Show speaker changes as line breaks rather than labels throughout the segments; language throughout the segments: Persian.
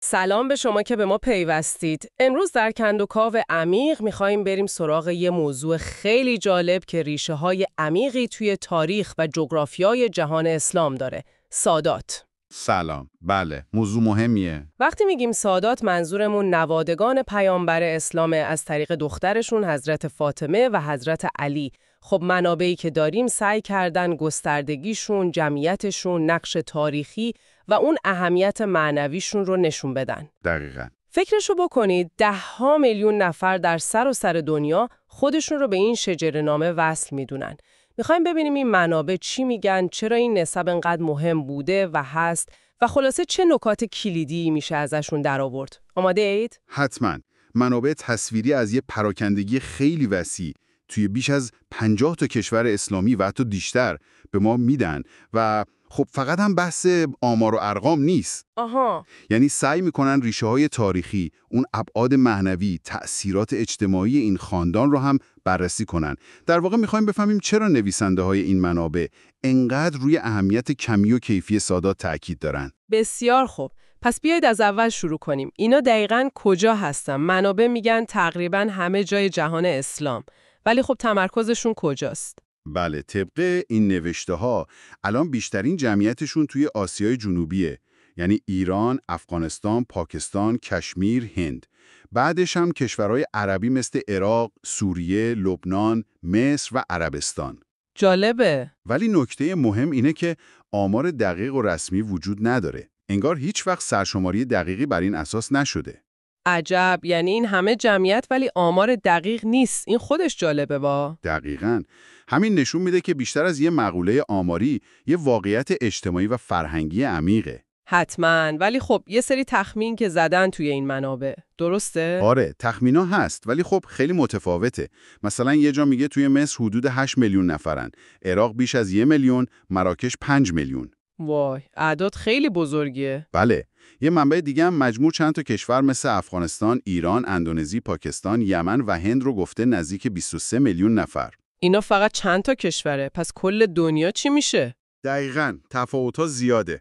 سلام به شما که به ما پیوستید. امروز در کندوکاو عمیق می‌خوایم بریم سراغ یه موضوع خیلی جالب که ریشه‌های عمیقی توی تاریخ و جغرافیای جهان اسلام داره. سادات.
سلام. بله، موضوع مهمیه.
وقتی میگیم سادات منظورمون نوادگان پیامبر اسلامه، از طریق دخترشون حضرت فاطمه و حضرت علی. خب منابعی که داریم سعی کردن گستردگیشون، جمعیتشون، نقش تاریخی و اون اهمیت معنویشون رو نشون بدن.
دقیقاً.
فکرشو بکنید 10 میلیون نفر در سراسر دنیا خودشون رو به این شجره‌نامه وصل میدونن. میخوایم ببینیم این منابع چی میگن، چرا این نسب انقدر مهم بوده و هست و خلاصه چه نکات کلیدی میشه ازشون در آورد. آماده اید؟
حتماً. منابع تصویری از یه پراکندگی خیلی وسیع توی بیش از 50 تا کشور اسلامی و حتی بیشتر به ما میدن و خب فقط هم بحث آمار و ارقام نیست.
آها.
یعنی سعی میکنن ریشه‌های تاریخی، اون ابعاد معنوی، تأثیرات اجتماعی این خاندان رو هم بررسی کنن. در واقع میخوایم بفهمیم چرا نویسنده‌های این منابع انقدر روی اهمیت کمی و کیفی سادات تأکید دارن.
بسیار خوب. پس بیایید از اول شروع کنیم. اینا دقیقاً کجا هستن؟ منابع میگن تقریباً همه جای جهان اسلام. ولی خب تمرکزشون کجاست؟
بله، طبق این نوشته‌ها الان بیشترین جمعیتشون توی آسیای جنوبیه، یعنی ایران، افغانستان، پاکستان، کشمیر، هند. بعدش هم کشورهای عربی مثل عراق، سوریه، لبنان، مصر و عربستان.
جالبه.
ولی نکته مهم اینه که آمار دقیق و رسمی وجود نداره. انگار هیچ وقت سرشماری دقیقی بر این اساس نشده.
عجب، یعنی این همه جمعیت ولی آمار دقیق نیست. این خودش جالبه با.
دقیقاً. همین نشون میده که بیشتر از یه مقوله آماری، یه واقعیت اجتماعی و فرهنگی عمیقه.
حتماً، ولی خب یه سری تخمین که زدن توی این منابع. درسته؟
آره، تخمینا هست ولی خب خیلی متفاوته. مثلا یه جا میگه توی مصر حدود 8 میلیون نفرن، عراق بیش از 1 میلیون، مراکش 5 میلیون.
وای، اعداد خیلی بزرگیه.
بله. یه منبع دیگه هم مجموع چند تا کشور مثل افغانستان، ایران، اندونزی، پاکستان، یمن و هند رو گفته نزدیک 23 میلیون نفر.
اینا فقط چند تا کشوره، پس کل دنیا چی میشه؟
دقیقاً، تفاوت‌ها زیاده.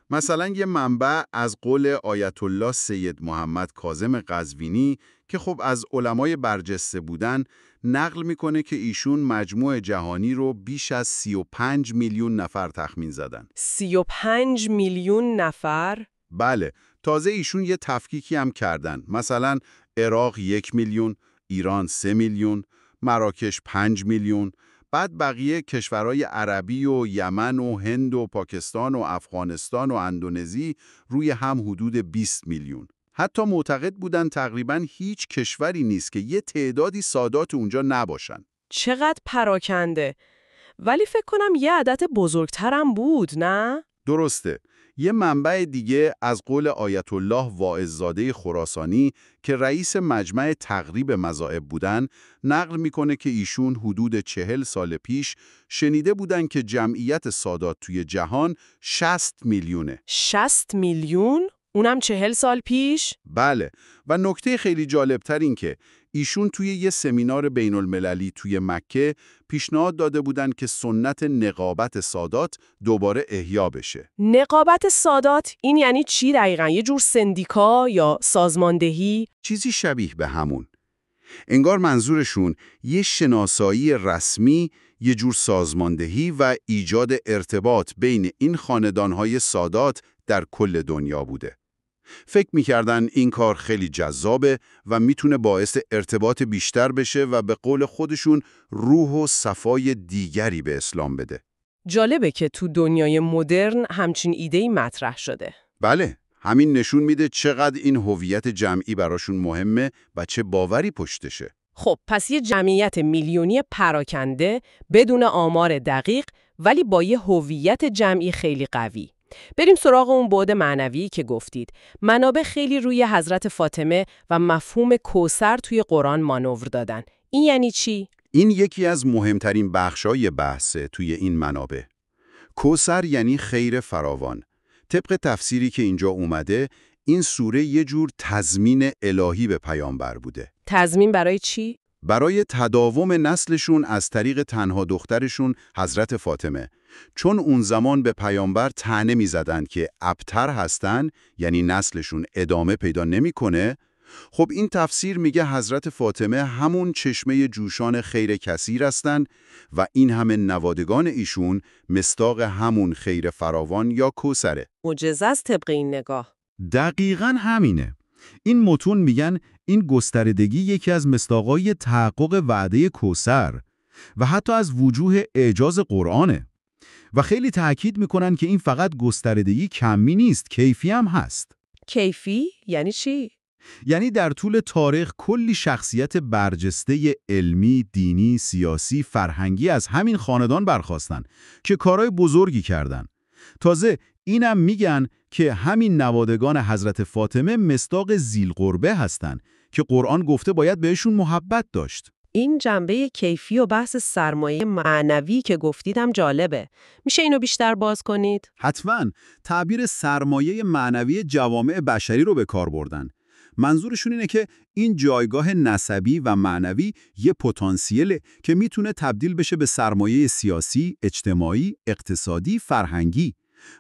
مثلا یه منبع از قول آیت الله سید محمد کاظم قزوینی که خب از علمای برجسته بودن، نقل میکنه که ایشون مجموع جهانی رو بیش از 35 میلیون نفر تخمین زدن.
35 میلیون نفر؟
بله، تازه ایشون یه تفکیکی هم کردن. مثلا عراق 1 میلیون، ایران 3 میلیون، مراکش 5 میلیون، بعد بقیه کشورهای عربی و یمن و هند و پاکستان و افغانستان و اندونزی روی هم حدود 20 میلیون. حتی معتقد بودن تقریباً هیچ کشوری نیست که یه تعدادی سادات اونجا نباشن.
چقدر پراکنده. ولی فکر کنم یه عدد بزرگترم بود، نه؟
درسته. یه منبع دیگه از قول آیت الله واعظ‌زاده خراسانی که رئیس مجمع تقریب مذاهب بودن، نقل میکنه که ایشون حدود 40 سال پیش شنیده بودن که جمعیت سادات توی جهان 60 میلیونه.
60 میلیون؟ اونم 40 سال پیش؟
بله، و نکته خیلی جالبتر این که ایشون توی یه سمینار بین المللی توی مکه پیشنهاد داده بودن که سنت نقابت سادات دوباره احیا بشه.
نقابت سادات این یعنی چی دقیقاً؟ یه جور سندیکا یا سازماندهی؟
چیزی شبیه به همون. انگار منظورشون یه شناسایی رسمی، یه جور سازماندهی و ایجاد ارتباط بین این خاندانهای سادات در کل دنیا بوده. فکر می‌کردن این کار خیلی جذابه و میتونه باعث ارتباط بیشتر بشه و به قول خودشون روح و صفای دیگری به اسلام بده.
جالبه که تو دنیای مدرن همچین ایده‌ای مطرح شده.
بله، همین نشون میده چقدر این هویت جمعی براشون مهمه و چه باوری پشتشه.
خب پس یه جمعیت میلیونی پراکنده بدون آمار دقیق ولی با یه هویت جمعی خیلی قوی. بریم سراغ اون بعد معنوی که گفتید. منابع خیلی روی حضرت فاطمه و مفهوم کوثر توی قرآن مانور دادن. این یعنی چی؟
این یکی از مهمترین بخشای بحثه توی این منابع. کوثر یعنی خیر فراوان. طبق تفسیری که اینجا اومده، این سوره یه جور تضمین الهی به پیامبر بوده.
تضمین برای چی؟
برای تداوم نسلشون از طریق تنها دخترشون حضرت فاطمه چون اون زمان به پیامبر طعنه می‌زدند که ابتر هستن، یعنی نسلشون ادامه پیدا نمی‌کنه. خب این تفسیر میگه حضرت فاطمه همون چشمه جوشان خیر کثیر هستن و این همه نوادگان ایشون مصداق همون خیر فراوان یا کوثره.
معجزه است طبق این نگاه.
دقیقاً همینه. این متون میگن این گستردگی یکی از مصداقای تحقق وعده کوثر و حتی از وجوه اعجاز قرآنه. و خیلی تأکید میکنن که این فقط گستردگی کمی نیست، کیفی هم هست.
کیفی؟ یعنی چی؟
یعنی در طول تاریخ کلی شخصیت برجسته علمی، دینی، سیاسی، فرهنگی از همین خاندان برخاستن که کارهای بزرگی کردن. تازه اینم میگن که همین نوادگان حضرت فاطمه مصداق ذی‌القربه هستن که قرآن گفته باید بهشون محبت داشت.
این جنبه کیفی و بحث سرمایه معنوی که گفتیدم جالبه. میشه اینو بیشتر باز کنید؟
حتماً تعبیر سرمایه معنوی جوامع بشری رو به کار بردن. منظورشون اینه که این جایگاه نسبی و معنوی یه پتانسیله که میتونه تبدیل بشه به سرمایه سیاسی، اجتماعی، اقتصادی، فرهنگی.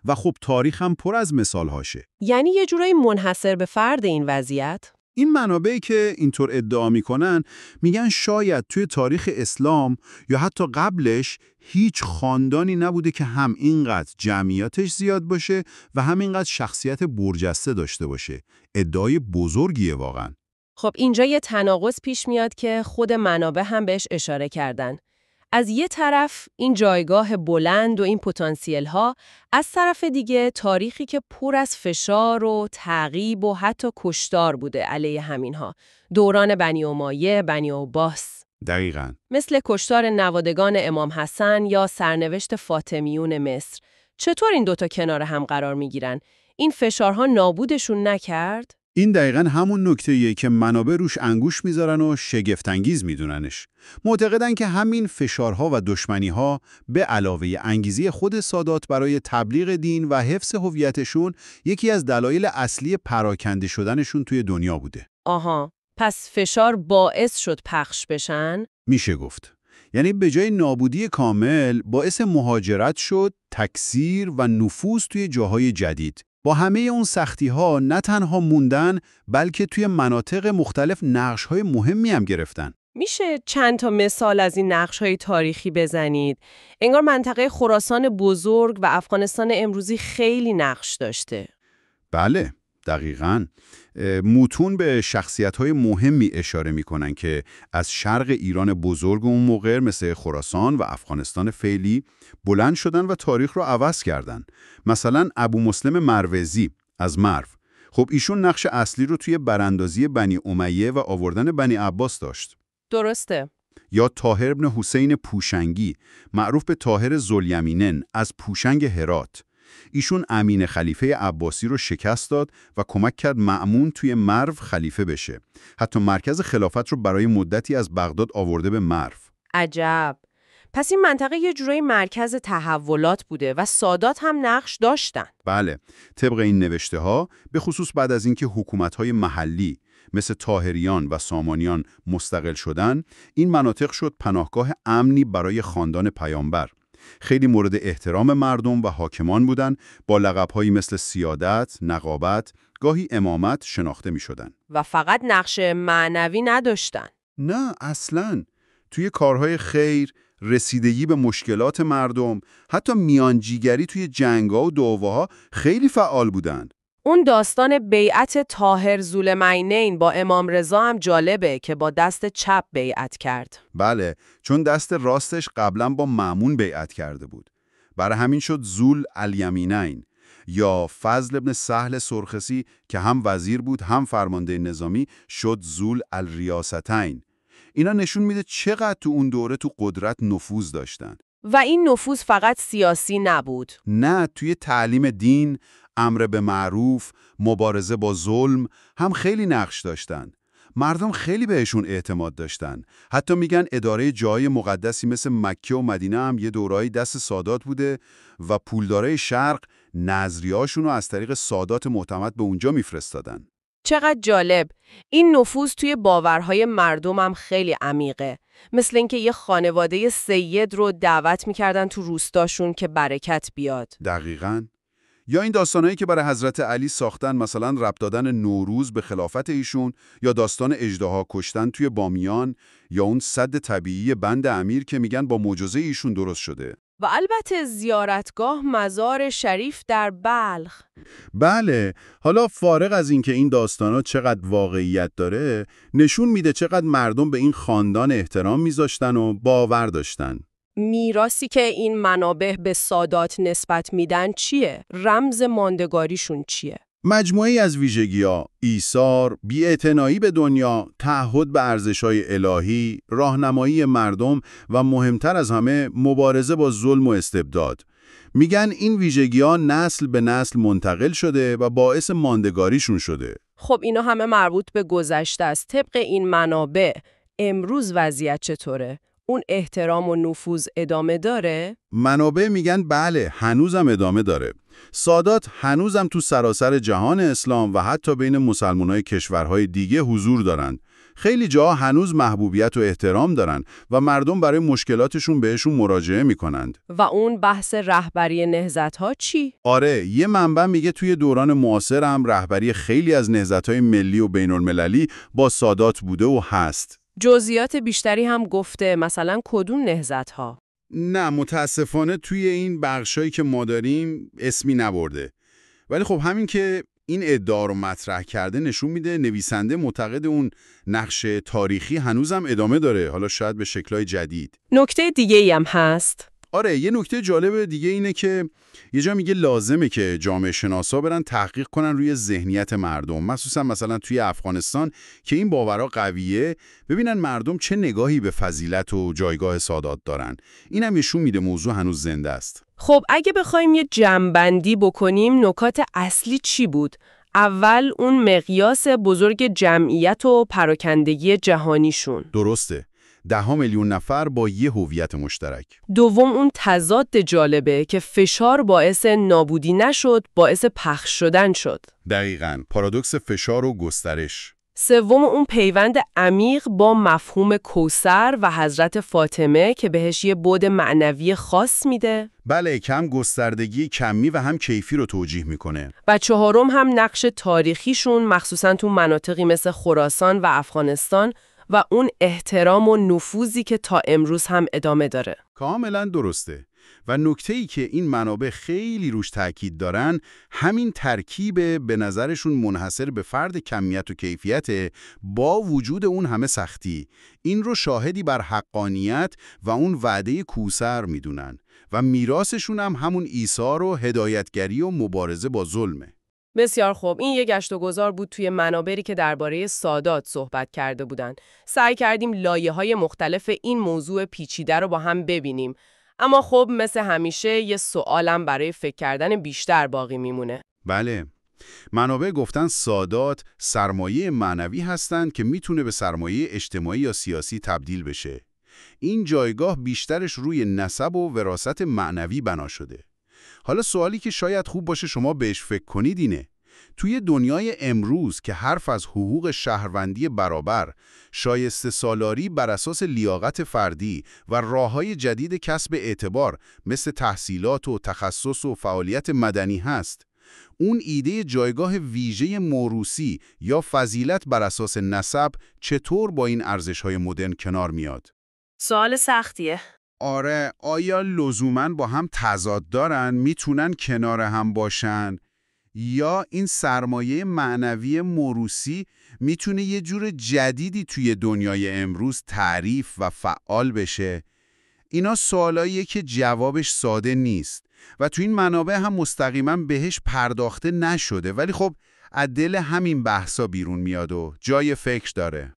و خب تاریخ هم پر از مثالهاشه.
یعنی یه جورایی منحصر به فرد این وضعیت؟
این منابعی که اینطور ادعا میکنن میگن شاید توی تاریخ اسلام یا حتی قبلش هیچ خاندانی نبوده که هم اینقدر جمعیتش زیاد باشه و هم اینقدر شخصیت برجسته داشته باشه. ادعای بزرگیه واقعا.
خب اینجا یه تناقض پیش میاد که خود منابع هم بهش اشاره کردن. از یه طرف این جایگاه بلند و این پتانسیل ها، از طرف دیگه تاریخی که پر از فشار و تعقیب و حتی کشتار بوده علیه همینها. دوران بنی امیه، بنی عباس.
دقیقاً.
مثل کشتار نوادگان امام حسن یا سرنوشت فاطمیون مصر. چطور این دوتا کنار هم قرار میگیرن؟ این فشارها نابودشون نکرد؟
این دقیقاً همون نکته‌ایه که منابع روش انگوش میذارن و شگفت‌انگیز میدوننش. معتقدن که همین فشارها و دشمنی‌ها به علاوه انگیزی خود سادات برای تبلیغ دین و حفظ هویتشون یکی از دلایل اصلی پراکنده شدنشون توی دنیا بوده.
آها، پس فشار باعث شد پخش بشن؟
میشه گفت. یعنی به جای نابودی کامل باعث مهاجرت شد، تکثیر و نفوذ توی جاهای جدید. با همه اون سختی‌ها نه تنها موندن بلکه توی مناطق مختلف نقش‌های مهمی هم گرفتن.
میشه چند تا مثال از این نقش‌های تاریخی بزنید؟ انگار منطقه خراسان بزرگ و افغانستان امروزی خیلی نقش داشته.
بله، دقیقاً. متون به شخصیت‌های مهمی اشاره می‌کنن که از شرق ایران بزرگ اون موقع مثل خراسان و افغانستان فعلی بلند شدن و تاریخ رو عوض کردن. مثلا ابو مسلم مروزی از مرو. خب ایشون نقش اصلی رو توی براندازی بنی امیه و آوردن بنی عباس داشت.
درسته.
یا طاهر ابن حسین پوشنگی، معروف به طاهر ذوالیمینین از پوشنگ هرات. ایشون امین خلیفه عباسی رو شکست داد و کمک کرد مأمون توی مرو خلیفه بشه. حتی مرکز خلافت رو برای مدتی از بغداد آورده به مرو.
عجب. پس این منطقه یه جورایی مرکز تحولات بوده و سادات هم نقش داشتن.
بله، طبق این نوشته ها، به خصوص بعد از اینکه حکومت‌های محلی مثل طاهریان و سامانیان مستقل شدن، این مناطق شد پناهگاه امنی برای خاندان پیامبر. خیلی مورد احترام مردم و حاکمان بودن، با لقب‌هایی مثل سیادت، نقابت، گاهی امامت شناخته می‌شدن.
و فقط نقش معنوی نداشتن.
نه، اصلاً. توی کارهای خیر، رسیدگی به مشکلات مردم، حتی میانجیگری توی جنگ‌ها و دعواها خیلی فعال بودن.
اون داستان بیعت طاهر ذوالعینین با امام رضا هم جالبه که با دست چپ بیعت کرد.
بله، چون دست راستش قبلا با مأمون بیعت کرده بود. برای همین شد ذوالیمینین. یا فضل ابن سهل سرخسی که هم وزیر بود هم فرمانده نظامی شد ذوالریاستین. اینا نشون میده چقدر تو اون دوره تو قدرت نفوذ داشتن.
و این نفوذ فقط سیاسی نبود.
نه، توی تعلیم دین، امر به معروف، مبارزه با ظلم هم خیلی نقش داشتن. مردم خیلی بهشون اعتماد داشتن. حتی میگن اداره جای مقدسی مثل مکه و مدینه هم یه دورایی دست سادات بوده و پولدارای شرق نظریه‌هاشون رو از طریق سادات معتمد به اونجا میفرستادن.
چقدر جالب. این نفوذ توی باورهای مردم هم خیلی عمیقه. مثل اینکه یه خانواده سید رو دعوت میکردن تو روستاشون که برکت بیاد.
دقیقاً. یا این داستانایی که برای حضرت علی ساختن، مثلا ربط دادن نوروز به خلافت ایشون، یا داستان اژدها کشتن توی بامیان، یا اون سد طبیعی بند امیر که میگن با معجزه ایشون درست شده.
و البته زیارتگاه مزار شریف در بلخ.
بله، حالا فارغ از اینکه این داستانا چقدر واقعیت داره، نشون میده چقدر مردم به این خاندان احترام میذاشتن و باور داشتن.
میراثی که این منابع به سادات نسبت میدن چیه؟ رمز ماندگاریشون چیه؟
مجموعی از ویژگی‌ها: ایثار، بی‌اعتنایی به دنیا، تعهد به ارزش‌های الهی، راهنمایی مردم و مهمتر از همه مبارزه با ظلم و استبداد. میگن این ویژگی‌ها نسل به نسل منتقل شده و باعث ماندگاریشون شده.
خب اینا همه مربوط به گذشته است. طبق این منابع امروز وضعیت چطوره؟ اون احترام و نفوذ ادامه داره؟
منابع میگن بله، هنوزم ادامه داره. سادات هنوزم تو سراسر جهان اسلام و حتی بین مسلمانای کشورهای دیگه حضور دارن. خیلی جاها هنوز محبوبیت و احترام دارن و مردم برای مشکلاتشون بهشون مراجعه میکنند.
و اون بحث رهبری نهضت‌ها چی؟
آره، یه منبع میگه توی دوران معاصر هم رهبری خیلی از نهضت‌های ملی و بین‌المللی با سادات بوده و هست.
جزئیات بیشتری هم گفته، مثلا کدوم نهضت‌ها؟
نه، متاسفانه توی این بخشایی که ما داریم اسمی نبرده. ولی خب همین که این ادعا رو مطرح کرده نشون میده نویسنده معتقد اون نقش تاریخی هنوزم ادامه داره، حالا شاید به شکل‌های جدید.
نکته دیگه‌ای هم هست.
آره، یه نکته جالب دیگه اینه که یه جا میگه لازمه که جامعه شناسا برن تحقیق کنن روی ذهنیت مردم، مخصوصا مثلا توی افغانستان که این باورها قویه، ببینن مردم چه نگاهی به فضیلت و جایگاه سادات دارن. اینم نشون میده موضوع هنوز زنده است.
خب اگه بخوایم یه جمع‌بندی بکنیم، نکات اصلی چی بود؟ اول اون مقیاس بزرگ جمعیت و پراکندگی جهانیشون.
درسته. 10 میلیون نفر با یه هویت مشترک.
دوم اون تضاد جالبه که فشار باعث نابودی نشد، باعث پخش شدن شد.
دقیقاً، پارادوکس فشار و گسترش.
سوم اون پیوند عمیق با مفهوم کوثر و حضرت فاطمه که بهش یه بعد معنوی خاص میده.
بله، کم گستردگی کمی و هم کیفی رو توجیه میکنه.
و چهارم هم نقش تاریخیشون، مخصوصاً تو مناطقی مثل خراسان و افغانستان و اون احترام و نفوذی که تا امروز هم ادامه داره.
کاملا درسته. و نکته‌ای که این منابع خیلی روش تاکید دارن، همین ترکیب به نظرشون منحصر به فرد کمیت و کیفیت با وجود اون همه سختی. این رو شاهدی بر حقانیت و اون وعده کوثر میدونن و میراثشون هم همون ایثار و هدایتگری و مبارزه با ظلمه.
بسیار خوب، این یه گشت و گذار بود توی منابری که درباره سادات صحبت کرده بودن. سعی کردیم لایه‌های مختلف این موضوع پیچیده رو با هم ببینیم. اما خب مثل همیشه یه سوالم برای فکر کردن بیشتر باقی میمونه.
بله، منابع گفتن سادات سرمایه معنوی هستند که میتونه به سرمایه اجتماعی یا سیاسی تبدیل بشه. این جایگاه بیشترش روی نسب و وراثت معنوی بنا شده. حالا سوالی که شاید خوب باشه شما بهش فکر کنید اینه: توی دنیای امروز که حرف از حقوق شهروندی برابر، شایسته سالاری بر اساس لیاقت فردی و راه‌های جدید کسب اعتبار مثل تحصیلات و تخصص و فعالیت مدنی هست، اون ایده جایگاه ویژه موروثی یا فضیلت بر اساس نسب چطور با این ارزش‌های مدرن کنار میاد؟
سوال سختیه.
آره، آیا لزوماً با هم تضاد دارن، میتونن کنار هم باشن؟ یا این سرمایه معنوی موروثی میتونه یه جور جدیدی توی دنیای امروز تعریف و فعال بشه؟ اینا سوالاییه که جوابش ساده نیست و توی این منابع هم مستقیما بهش پرداخته نشده، ولی خب از دل همین بحثا بیرون میاد و جای فکر داره.